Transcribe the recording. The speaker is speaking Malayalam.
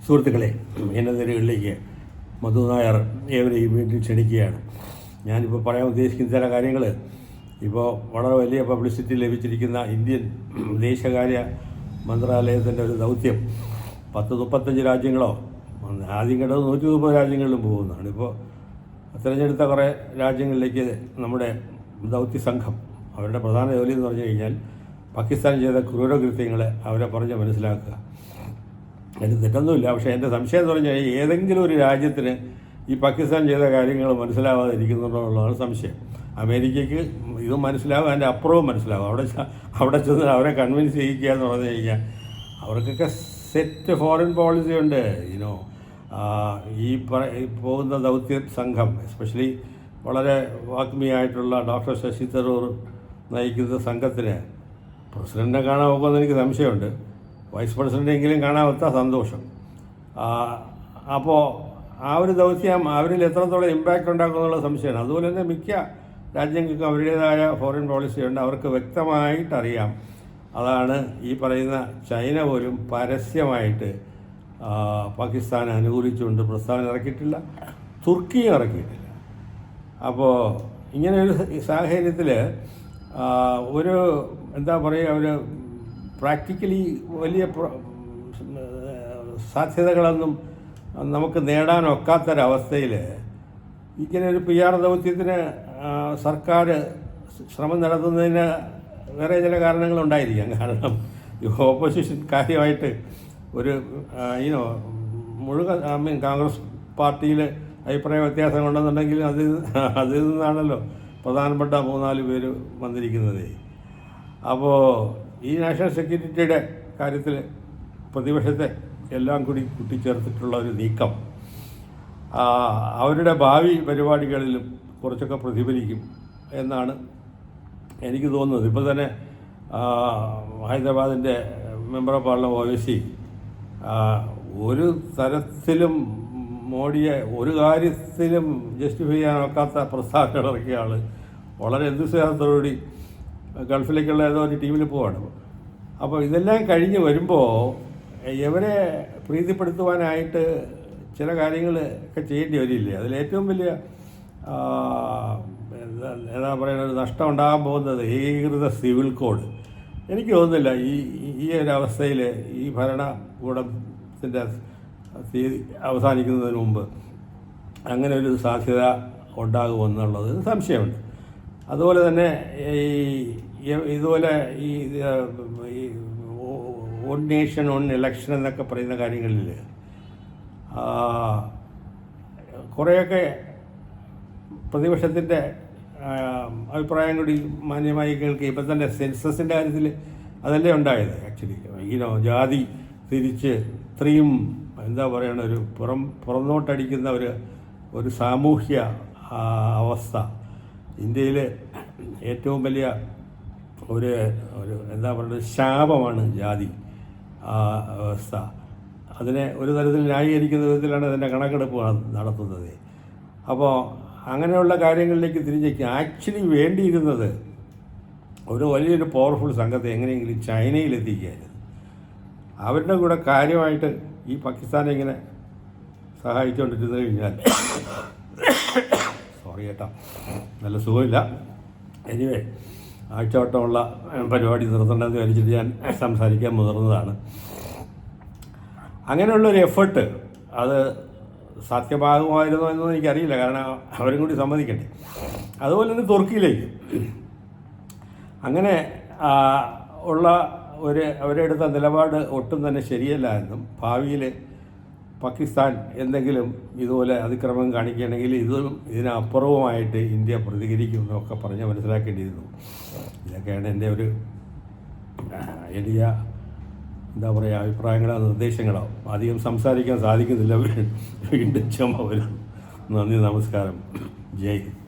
സുഹൃത്തുക്കളെ, എൻ്റെ നിരകളിലേക്ക് മധു നായർ ഏവരെയും വീണ്ടും ക്ഷണിക്കുകയാണ്. ഞാനിപ്പോൾ പറയാൻ ഉദ്ദേശിക്കുന്ന ചില കാര്യങ്ങൾ ഇപ്പോൾ വളരെ വലിയ പബ്ലിസിറ്റി ലഭിച്ചിരിക്കുന്ന ഇന്ത്യൻ വിദേശകാര്യ മന്ത്രാലയത്തിൻ്റെ ഒരു ദൗത്യം 30-35 രാജ്യങ്ങളോ ആദ്യം കേട്ടത് 130 രാജ്യങ്ങളിലും പോകുന്നതാണ്. ഇപ്പോൾ തിരഞ്ഞെടുത്ത കുറേ രാജ്യങ്ങളിലേക്ക് നമ്മുടെ ദൗത്യ സംഘം അവരുടെ പ്രധാന ജോലി എന്ന് പറഞ്ഞു കഴിഞ്ഞാൽ പാകിസ്ഥാൻ ചെയ്ത ക്രൂരകൃത്യങ്ങളെ അവരെ പറഞ്ഞ് മനസ്സിലാക്കുക. അതിന് തെറ്റൊന്നുമില്ല. പക്ഷേ എൻ്റെ സംശയം എന്ന് പറഞ്ഞാൽ ഏതെങ്കിലും ഒരു രാജ്യത്തിന് ഈ പാകിസ്ഥാൻ ചെയ്ത കാര്യങ്ങൾ മനസ്സിലാവാതെ ഇരിക്കുന്നുള്ളതാണ് സംശയം. അമേരിക്കയ്ക്ക് ഇത് മനസ്സിലാവും, അതിൻ്റെ അപ്പുറവും മനസ്സിലാവും. അവിടെ ചെന്ന് അവരെ കൺവിൻസ് ചെയ്യിക്കുക എന്ന് പറഞ്ഞു കഴിഞ്ഞാൽ അവർക്കൊക്കെ സെറ്റ് ഫോറിൻ പോളിസി ഉണ്ട്. ഈ പോകുന്ന ദൗത്യ സംഘം എസ്പെഷ്യലി വളരെ വാഗ്മിയായിട്ടുള്ള ഡോക്ടർ ശശി തരൂർ നയിക്കുന്ന സംഘത്തിന് പ്രസിഡൻറ്റിനെ കാണാൻ പോകുമെന്ന് എനിക്ക് സംശയമുണ്ട്. വൈസ് പ്രസിഡൻ്റെങ്കിലും കാണാമെത്താ സന്തോഷം. അപ്പോൾ ആ ഒരു ദൗത്യം അവരിൽ എത്രത്തോളം ഇമ്പാക്റ്റ് ഉണ്ടാക്കുമെന്നുള്ള സംശയമാണ്. അതുപോലെ തന്നെ മിക്ക രാജ്യങ്ങൾക്കും അവരുടേതായ ഫോറിൻ പോളിസിയുണ്ട്. അവർക്ക് വ്യക്തമായിട്ടറിയാം. അതാണ് ഈ പറയുന്ന ചൈന പോലും പരസ്യമായിട്ട് പാകിസ്ഥാനെ അനുകൂലിച്ചുകൊണ്ട് പ്രസ്താവന ഇറക്കിയിട്ടില്ല, തുർക്കിയും ഇറക്കിയിട്ടില്ല. അപ്പോൾ ഇങ്ങനെയൊരു സാഹചര്യത്തിൽ ഒരു എന്താ പറയുക, ഒരു പ്രാക്ടിക്കലി വലിയ സാധ്യതകളൊന്നും നമുക്ക് നേടാനൊക്കാത്തൊരവസ്ഥയിൽ ഇങ്ങനെ ഒരു PR ദൗത്യത്തിന് സർക്കാർ ശ്രമം നടത്തുന്നതിന് വേറെ ചില കാരണങ്ങളുണ്ടായിരിക്കാം. കാരണം ഈ ഓപ്പോസിഷൻ കാര്യമായിട്ട് ഒരു മുഴുവൻ കോൺഗ്രസ് പാർട്ടിയിൽ അഭിപ്രായ വ്യത്യാസം ഉണ്ടെന്നുണ്ടെങ്കിൽ അതിൽ നിന്നാണല്ലോ പ്രധാനപ്പെട്ട 3-4 പേര് വന്നിരിക്കുന്നത്. അപ്പോൾ ഈ നാഷണൽ സെക്യൂരിറ്റിയുടെ കാര്യത്തിൽ പ്രതിപക്ഷത്തെ എല്ലാം കൂടി കൂട്ടിച്ചേർത്തിട്ടുള്ള ഒരു നീക്കം അവരുടെ ഭാവി പരിപാടികളിലും കുറച്ചൊക്കെ പ്രതിഫലിക്കും എന്നാണ് എനിക്ക് തോന്നുന്നത്. ഇപ്പോൾ തന്നെ ഹൈദരാബാദിൻ്റെ മെമ്പർ ഓഫ് പാർലമെൻറ്റ് OWC ഒരു തരത്തിലും മോഡിയെ ഒരു കാര്യത്തിലും ജസ്റ്റിഫൈ ചെയ്യാനൊക്കാത്ത പ്രസ്താവന ഇറക്കിയ ആൾ വളരെ എന്തുസിയാസത്തോടുകൂടി ഗൾഫിലേക്കുള്ള ഏതോ ഒരു ടീമിൽ പോവാണ്. അപ്പോൾ ഇതെല്ലാം കഴിഞ്ഞ് വരുമ്പോൾ ഇവരെ പ്രീതിപ്പെടുത്തുവാനായിട്ട് ചില കാര്യങ്ങളൊക്കെ ചെയ്യേണ്ടി വരില്ലേ. അതിലേറ്റവും വലിയ എന്താ പറയുന്നത്, നഷ്ടം ഉണ്ടാകാൻ പോകുന്നത് ഏകീകൃത സിവിൽ കോഡ്. എനിക്ക് തോന്നുന്നില്ല ഈ ഒരു അവസ്ഥയിൽ ഈ ഭരണകൂടത്തിൻ്റെ തീയതി അവസാനിക്കുന്നതിന് മുമ്പ് അങ്ങനെ ഒരു സാധ്യത ഉണ്ടാകുമെന്നുള്ളത് സംശയമുണ്ട്. അതുപോലെ തന്നെ ഇതുപോലെ ഈ ഓൺ നേഷൻ ഓൺ ഇലക്ഷൻ എന്നൊക്കെ പറയുന്ന കാര്യങ്ങളിൽ കുറേയൊക്കെ പ്രതിപക്ഷത്തിൻ്റെ അഭിപ്രായം കൂടി മാന്യമായി കേൾക്കുക. ഇപ്പം തന്നെ സെൻസസിൻ്റെ കാര്യത്തിൽ അതല്ലേ ഉണ്ടായത്. ആക്ച്വലി ജാതി തിരിച്ച് ഇത്രയും എന്താ പറയുക, ഒരു പുറന്നോട്ടടിക്കുന്ന ഒരു സാമൂഹ്യ അവസ്ഥ ഇന്ത്യയിൽ ഏറ്റവും വലിയ ഒരു എന്താ പറയുക ശാപമാണ് ജാതി അവസ്ഥ. അതിനെ ഒരു തരത്തിൽ ന്യായീകരിക്കുന്ന വിധത്തിലാണ് അതിൻ്റെ കണക്കെടുപ്പ് നടത്തുന്നത്. അപ്പോൾ അങ്ങനെയുള്ള കാര്യങ്ങളിലേക്ക് തിരിഞ്ഞേക്ക് ആക്ച്വലി വേണ്ടിയിരുന്നത് ഒരു വലിയൊരു പവർഫുൾ സംഘത്തെ എങ്ങനെയെങ്കിലും ചൈനയിലെത്തിക്കുകയായിരുന്നു. അവരുടെ കൂടെ കാര്യമായിട്ട് ഈ പാകിസ്ഥാനെ ഇങ്ങനെ സഹായിച്ചുകൊണ്ടിരുന്നു കഴിഞ്ഞാൽ സോറി കേട്ടോ, നല്ല സുഖമില്ല. എനിവേ, ആഴ്ചവട്ടമുള്ള പരിപാടി നിർത്തേണ്ടതെന്ന് വിചാരിച്ചിട്ട് ഞാൻ സംസാരിക്കാൻ മുതിർന്നതാണ്. അങ്ങനെയുള്ളൊരു എഫേർട്ട് അത് സാധ്യമാകുമായിരുന്നോ എന്നൊന്നും എനിക്കറിയില്ല. കാരണം അവരും കൂടി സമ്മതിക്കണ്ടേ. അതുപോലെ തന്നെ തുർക്കിയിലേക്ക് അങ്ങനെ ഉള്ള അവരെടുത്ത നിലപാട് ഒട്ടും തന്നെ ശരിയല്ല എന്നും ഭാവിയിൽ പാകിസ്ഥാൻ എന്തെങ്കിലും ഇതുപോലെ അതിക്രമം കാണിക്കുകയാണെങ്കിൽ ഇതിനപ്പുറവുമായിട്ട് ഇന്ത്യ പ്രതികരിക്കുമെന്നൊക്കെ പറഞ്ഞ് മനസ്സിലാക്കേണ്ടിയിരുന്നു. ഇതൊക്കെയാണ് എൻ്റെ ഒരു എളിയ എന്താ പറയുക അഭിപ്രായങ്ങളോ നിർദ്ദേശങ്ങളോ. അധികം സംസാരിക്കാൻ സാധിക്കുന്നില്ല, വീണ്ടും ചുമ വരും. നന്ദി, നമസ്കാരം, ജയ് ഹിന്ദ്.